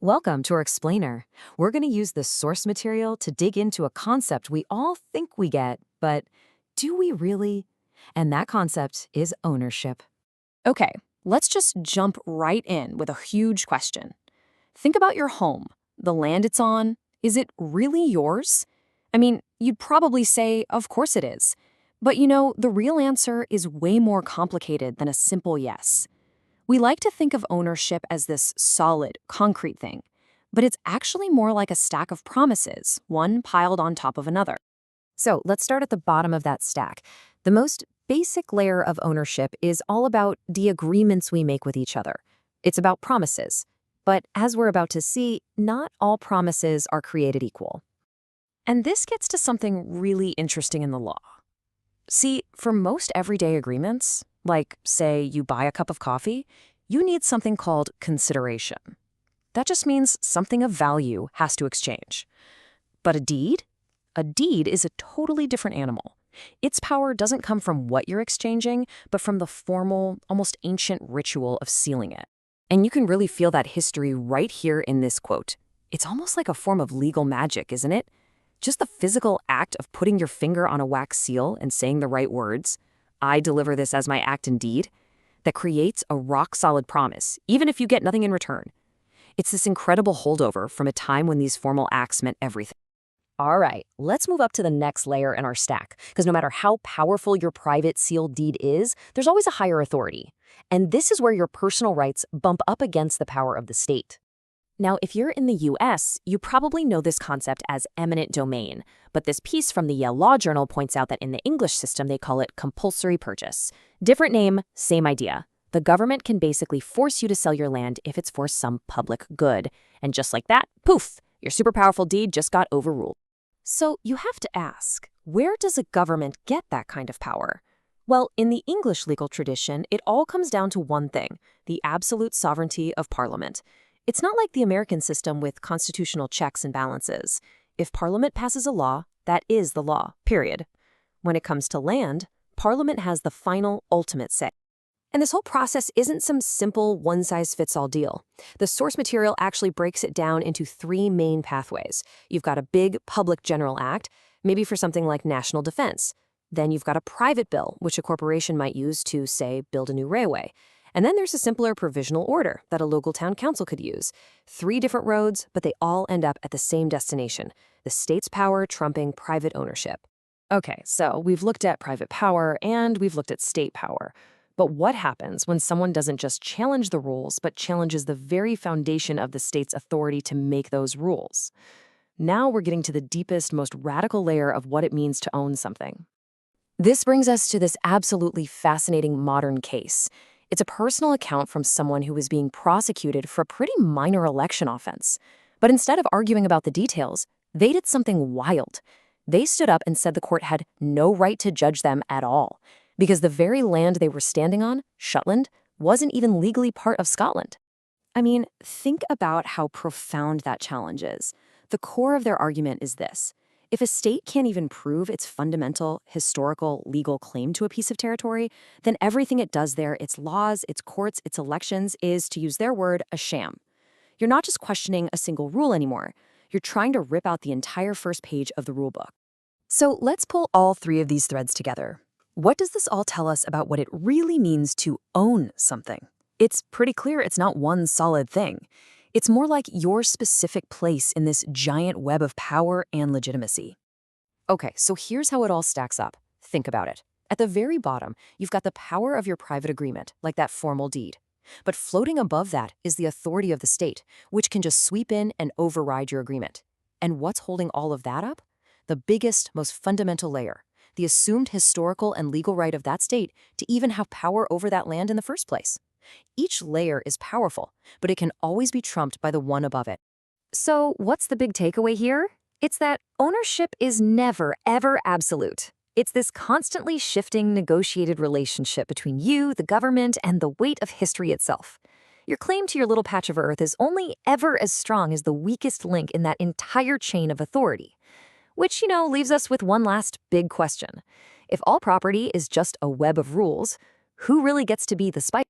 Welcome to our explainer. We're going to use this source material to dig into a concept we all think we get, but do we really? And that concept is ownership. Okay, let's just jump right in with a huge question. Think about your home, the land it's on. Is it really yours? I mean, you'd probably say, of course it is. But the real answer is way more complicated than a simple yes. We like to think of ownership as this solid, concrete thing, but it's actually more like a stack of promises, one piled on top of another. So let's start at the bottom of that stack. The most basic layer of ownership is all about the agreements we make with each other. It's about promises. But as we're about to see, not all promises are created equal. And this gets to something really interesting in the law. See, for most everyday agreements, like, say, you buy a cup of coffee, you need something called consideration. That just means something of value has to exchange. But a deed? A deed is a totally different animal. Its power doesn't come from what you're exchanging, but from the formal, almost ancient ritual of sealing it. And you can really feel that history right here in this quote. It's almost like a form of legal magic, isn't it? Just the physical act of putting your finger on a wax seal and saying the right words, I deliver this as my act and deed, that creates a rock-solid promise, even if you get nothing in return. It's this incredible holdover from a time when these formal acts meant everything. All right, let's move up to the next layer in our stack, because no matter how powerful your private sealed deed is, there's always a higher authority. And this is where your personal rights bump up against the power of the state. Now, if you're in the US, you probably know this concept as eminent domain, but this piece from the Yale Law Journal points out that in the English system they call it compulsory purchase. Different name, same idea. The government can basically force you to sell your land if it's for some public good. And just like that, poof, your super powerful deed just got overruled. So you have to ask, where does a government get that kind of power? Well, in the English legal tradition, it all comes down to one thing, the absolute sovereignty of Parliament. It's not like the American system with constitutional checks and balances. If Parliament passes a law, that is the law, period. When it comes to land, Parliament has the final, ultimate say. And this whole process isn't some simple one-size-fits-all deal. The source material actually breaks it down into three main pathways. You've got a big public general act, maybe for something like national defense. Then you've got a private bill, which a corporation might use to, say, build a new railway. And then there's a simpler provisional order that a local town council could use. Three different roads, but they all end up at the same destination, the state's power trumping private ownership. Okay, so we've looked at private power and we've looked at state power. But what happens when someone doesn't just challenge the rules, but challenges the very foundation of the state's authority to make those rules? Now we're getting to the deepest, most radical layer of what it means to own something. This brings us to this absolutely fascinating modern case. It's a personal account from someone who was being prosecuted for a pretty minor election offense. But instead of arguing about the details, they did something wild. They stood up and said the court had no right to judge them at all, because the very land they were standing on, Shetland, wasn't even legally part of Scotland. I mean, think about how profound that challenge is. The core of their argument is this. If a state can't even prove its fundamental, historical, legal claim to a piece of territory, then everything it does there, its laws, its courts, its elections, is, to use their word, a sham. You're not just questioning a single rule anymore. You're trying to rip out the entire first page of the rulebook. So let's pull all three of these threads together. What does this all tell us about what it really means to own something? It's pretty clear it's not one solid thing. It's more like your specific place in this giant web of power and legitimacy. Okay, so here's how it all stacks up. Think about it. At the very bottom, you've got the power of your private agreement, like that formal deed. But floating above that is the authority of the state, which can just sweep in and override your agreement. And what's holding all of that up? The biggest, most fundamental layer, the assumed historical and legal right of that state to even have power over that land in the first place. Each layer is powerful, but it can always be trumped by the one above it. So what's the big takeaway here? It's that ownership is never, ever absolute. It's this constantly shifting, negotiated relationship between you, the government, and the weight of history itself. Your claim to your little patch of earth is only ever as strong as the weakest link in that entire chain of authority. Which, leaves us with one last big question. If all property is just a web of rules, who really gets to be the spider?